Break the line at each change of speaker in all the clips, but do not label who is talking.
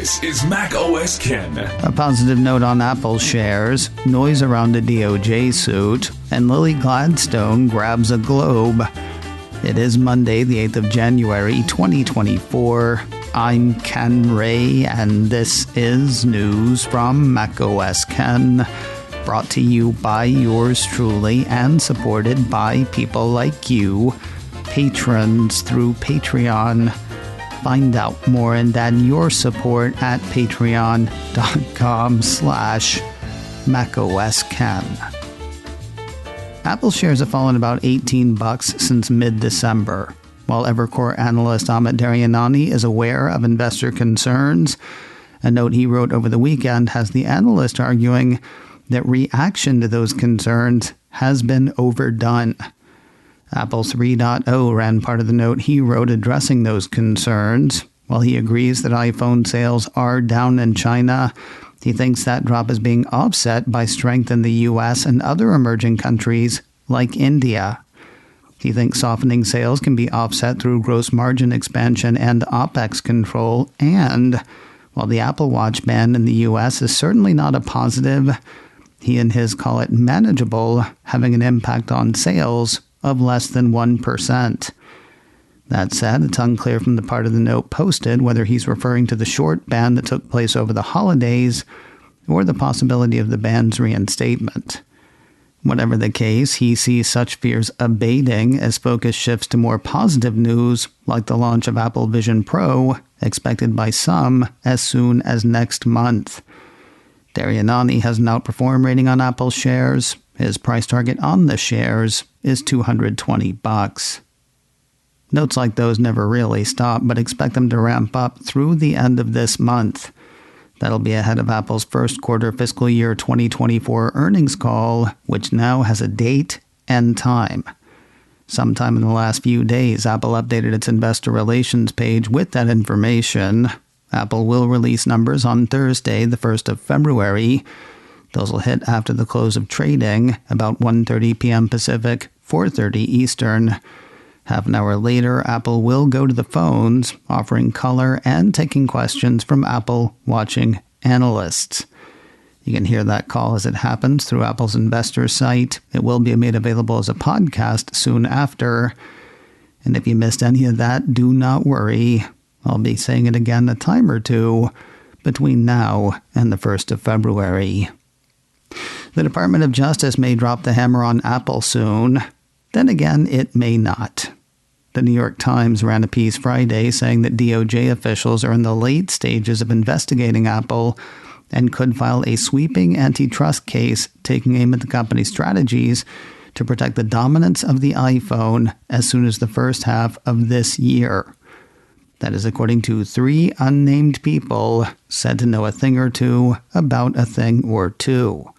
This is Mac OS Ken.
A positive note on Apple shares, noise around the DOJ suit, and Lily Gladstone grabs a globe. It is Monday, the 8th of January, 2024. I'm Ken Ray, and this is news from Mac OS Ken, brought to you by yours truly and supported by people like you, patrons through Patreon. Find out more and add your support at patreon.com/MacOSKen. Apple shares have fallen about $18 since mid-December. While Evercore analyst Amit Daryanani is aware of investor concerns, a note he wrote over the weekend has the analyst arguing that reaction to those concerns has been overdone. Apple 3.0 ran part of the note he wrote addressing those concerns. While he agrees that iPhone sales are down in China, he thinks that drop is being offset by strength in the U.S. and other emerging countries like India. He thinks softening sales can be offset through gross margin expansion and OPEX control, and while the Apple Watch ban in the U.S. is certainly not a positive, he and his call it manageable, having an impact on sales of less than 1%. That said, it's unclear from the part of the note posted whether he's referring to the short ban that took place over the holidays or the possibility of the ban's reinstatement. Whatever the case, he sees such fears abating as focus shifts to more positive news like the launch of Apple Vision Pro, expected by some as soon as next month. Daryanani has an outperform rating on Apple shares. His price target on the shares is $220. Notes like those never really stop, but expect them to ramp up through the end of this month. That'll be ahead of Apple's first quarter fiscal year 2024 earnings call, which now has a date and time. Sometime in the last few days, Apple updated its investor relations page with that information. Apple will release numbers on Thursday, the 1st of February. Those will hit after the close of trading, about 1:30 p.m. Pacific, 4:30 Eastern. Half an hour later, Apple will go to the phones, offering color and taking questions from Apple watching analysts. You can hear that call as it happens through Apple's investor site. It will be made available as a podcast soon after. And if you missed any of that, do not worry. I'll be saying it again a time or two between now and the 1st of February. The Department of Justice may drop the hammer on Apple soon. Then again, it may not. The New York Times ran a piece Friday saying that DOJ officials are in the late stages of investigating Apple and could file a sweeping antitrust case taking aim at the company's strategies to protect the dominance of the iPhone as soon as the first half of this year. That is according to 3 unnamed people said to know a thing or two about a thing or two.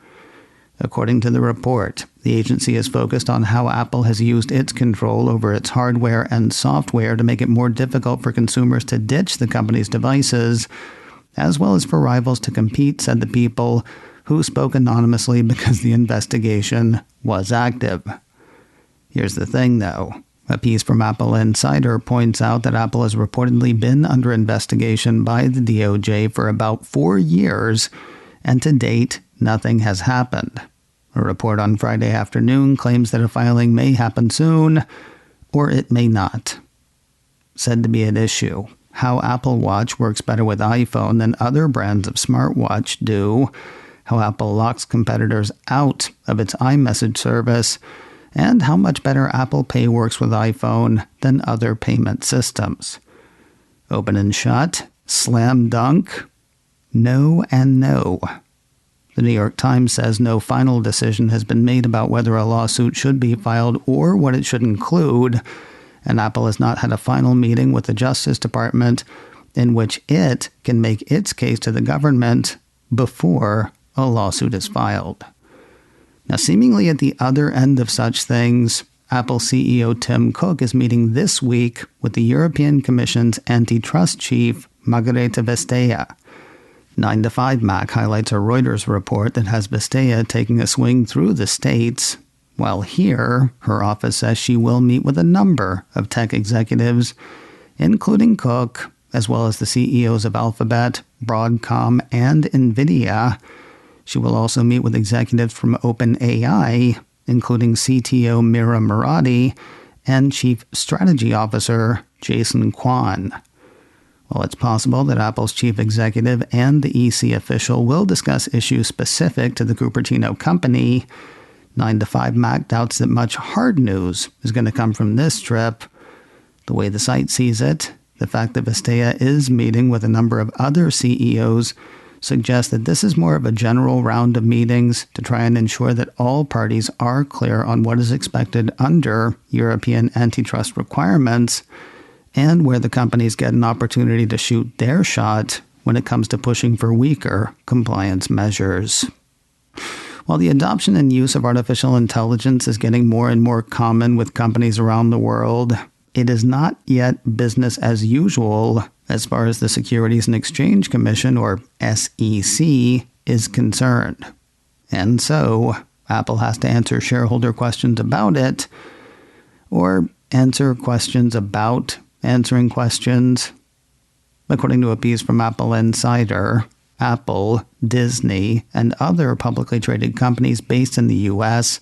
According to the report, the agency is focused on how Apple has used its control over its hardware and software to make it more difficult for consumers to ditch the company's devices, as well as for rivals to compete, said the people, who spoke anonymously because the investigation was active. Here's the thing, though. A piece from Apple Insider points out that Apple has reportedly been under investigation by the DOJ for about 4 years, and to date, nothing has happened. A report on Friday afternoon claims that a filing may happen soon, or it may not. Said to be at issue, how Apple Watch works better with iPhone than other brands of smartwatch do, how Apple locks competitors out of its iMessage service, and how much better Apple Pay works with iPhone than other payment systems. Open and shut, slam dunk, no and no. The New York Times says no final decision has been made about whether a lawsuit should be filed or what it should include, and Apple has not had a final meeting with the Justice Department in which it can make its case to the government before a lawsuit is filed. Now, seemingly at the other end of such things, Apple CEO Tim Cook is meeting this week with the European Commission's antitrust chief, Margherita Vestager. 9 to 5 Mac highlights a Reuters report that has Vestager taking a swing through the states, while here, her office says she will meet with a number of tech executives, including Cook, as well as the CEOs of Alphabet, Broadcom, and NVIDIA. She will also meet with executives from OpenAI, including CTO Mira Murati and Chief Strategy Officer Jason Kwan. While it's possible that Apple's chief executive and the EC official will discuss issues specific to the Cupertino company, 9to5Mac doubts that much hard news is going to come from this trip. The way the site sees it, the fact that Vistea is meeting with a number of other CEOs suggests that this is more of a general round of meetings to try and ensure that all parties are clear on what is expected under European antitrust requirements and where the companies get an opportunity to shoot their shot when it comes to pushing for weaker compliance measures. While the adoption and use of artificial intelligence is getting more and more common with companies around the world, it is not yet business as usual as far as the Securities and Exchange Commission, or SEC, is concerned. And so, Apple has to answer shareholder questions about it, or answer questions about answering questions. According to a piece from Apple Insider, Apple, Disney, and other publicly traded companies based in the U.S.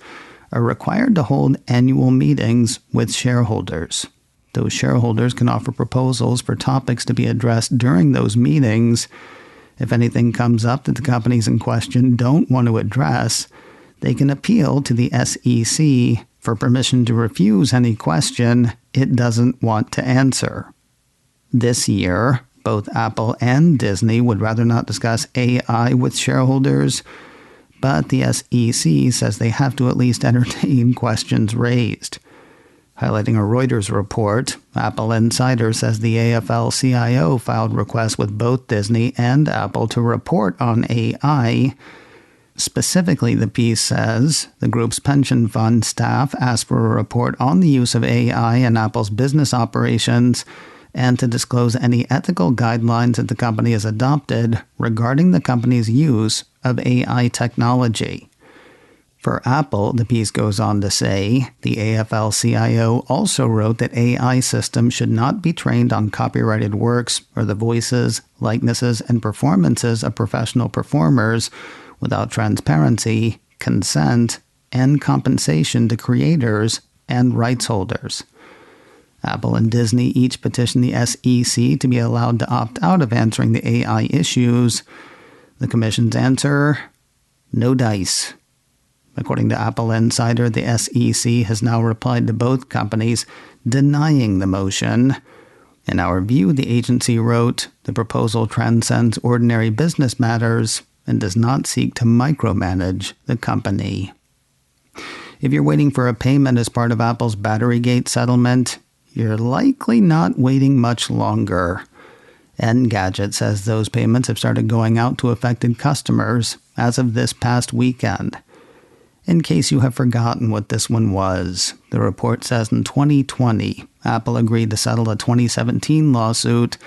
are required to hold annual meetings with shareholders. Those shareholders can offer proposals for topics to be addressed during those meetings. If anything comes up that the companies in question don't want to address, they can appeal to the SEC for permission to refuse any question it doesn't want to answer. This year, both Apple and Disney would rather not discuss AI with shareholders, but the SEC says they have to at least entertain questions raised. Highlighting a Reuters report, Apple Insider says the AFL-CIO filed requests with both Disney and Apple to report on AI. Specifically, the piece says the group's pension fund staff asked for a report on the use of AI in Apple's business operations and to disclose any ethical guidelines that the company has adopted regarding the company's use of AI technology. For Apple, the piece goes on to say, the AFL-CIO also wrote that AI systems should not be trained on copyrighted works or the voices, likenesses, and performances of professional performers without transparency, consent, and compensation to creators and rights holders. Apple and Disney each petitioned the SEC to be allowed to opt out of answering the AI issues. The Commission's answer? No dice. According to Apple Insider, the SEC has now replied to both companies denying the motion. In our view, the agency wrote, the proposal transcends ordinary business matters and does not seek to micromanage the company. If you're waiting for a payment as part of Apple's Batterygate settlement, you're likely not waiting much longer. Engadget says those payments have started going out to affected customers as of this past weekend. In case you have forgotten what this one was, the report says in 2020, Apple agreed to settle a 2017 lawsuit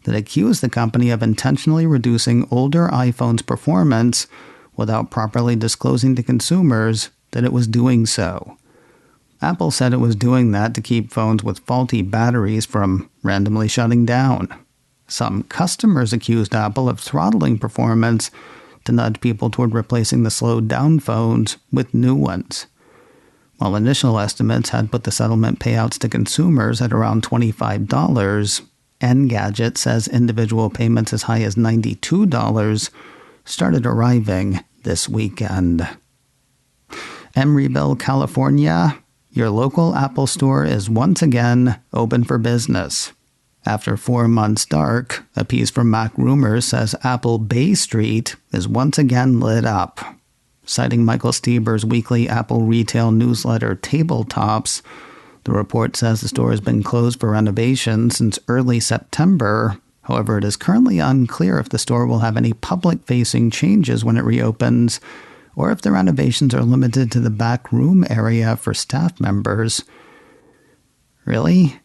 that accused the company of intentionally reducing older iPhones' performance without properly disclosing to consumers that it was doing so. Apple said it was doing that to keep phones with faulty batteries from randomly shutting down. Some customers accused Apple of throttling performance to nudge people toward replacing the slowed-down phones with new ones. While initial estimates had put the settlement payouts to consumers at around $25, Engadget says individual payments as high as $92 started arriving this weekend. Emeryville, California, your local Apple store is once again open for business. After 4 months dark, a piece from Mac Rumors says Apple Bay Street is once again lit up. Citing Michael Stieber's weekly Apple retail newsletter Tabletops, the report says the store has been closed for renovation since early September. However, it is currently unclear if the store will have any public-facing changes when it reopens, or if the renovations are limited to the back room area for staff members. Really?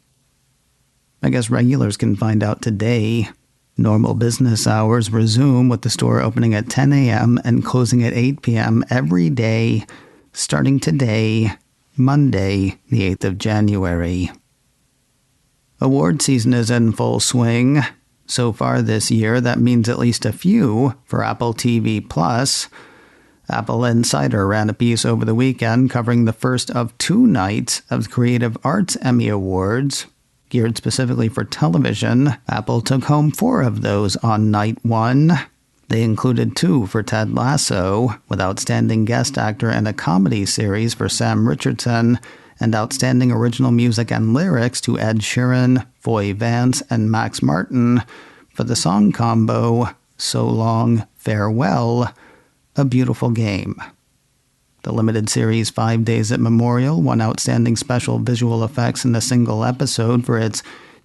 I guess regulars can find out today. Normal business hours resume with the store opening at 10 a.m. and closing at 8 p.m. every day, starting today, Monday, the 8th of January. Award season is in full swing. So far this year, that means at least a few for Apple TV+. Apple Insider ran a piece over the weekend covering the first of 2 nights of the Creative Arts Emmy Awards. Geared specifically for television, Apple took home 4 of those on night 1. They included 2 for Ted Lasso, with Outstanding Guest Actor in a Comedy Series for Sam Richardson, and Outstanding Original Music and Lyrics to Ed Sheeran, Foy Vance, and Max Martin for the song combo So Long, Farewell, A Beautiful Game. The limited series 5 Days at Memorial won Outstanding Special Visual Effects in a single episode for its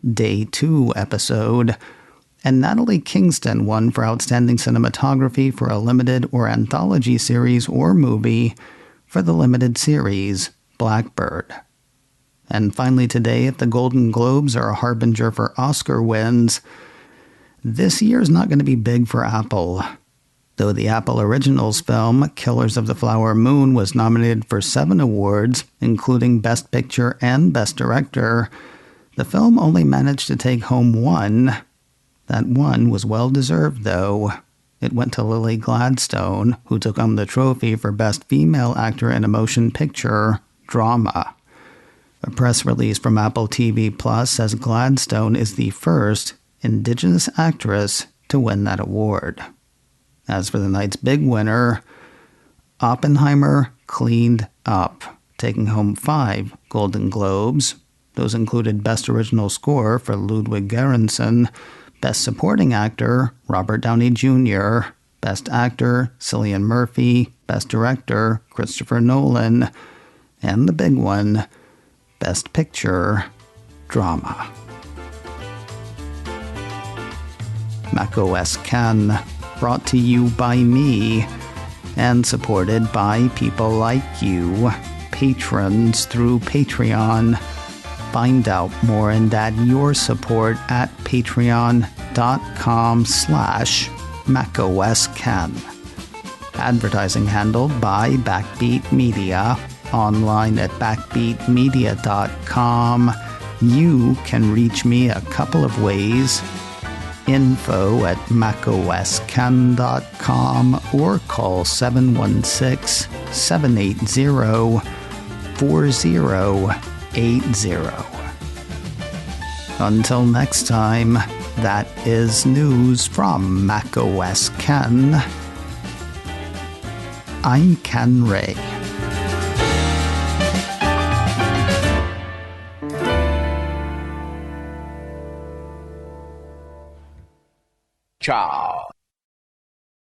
Day 2 episode, and Natalie Kingston won for Outstanding Cinematography for a limited or anthology series or movie for the limited series Blackbird. And finally today, if the Golden Globes are a harbinger for Oscar wins, this year's not going to be big for Apple. Though the Apple Originals film, Killers of the Flower Moon, was nominated for 7 awards, including Best Picture and Best Director, the film only managed to take home 1. That one was well-deserved, though. It went to Lily Gladstone, who took home the trophy for Best Female Actor in a Motion Picture Drama. A press release from Apple TV Plus says Gladstone is the first Indigenous actress to win that award. As for the night's big winner, Oppenheimer cleaned up, taking home 5 Golden Globes. Those included Best Original Score for Ludwig Göransson, Best Supporting Actor, Robert Downey Jr., Best Actor, Cillian Murphy, Best Director, Christopher Nolan, and the big one, Best Picture, Drama. macOS Ken, brought to you by me, and supported by people like you, patrons through Patreon. Find out more and add your support at patreon.com/macOSKen. Advertising handled by Backbeat Media, online at backbeatmedia.com. You can reach me a couple of ways. Info at macosken.com or call 716-780-4080. Until next time, that is news from macOS Ken. I'm Ken Ray.
Ciao.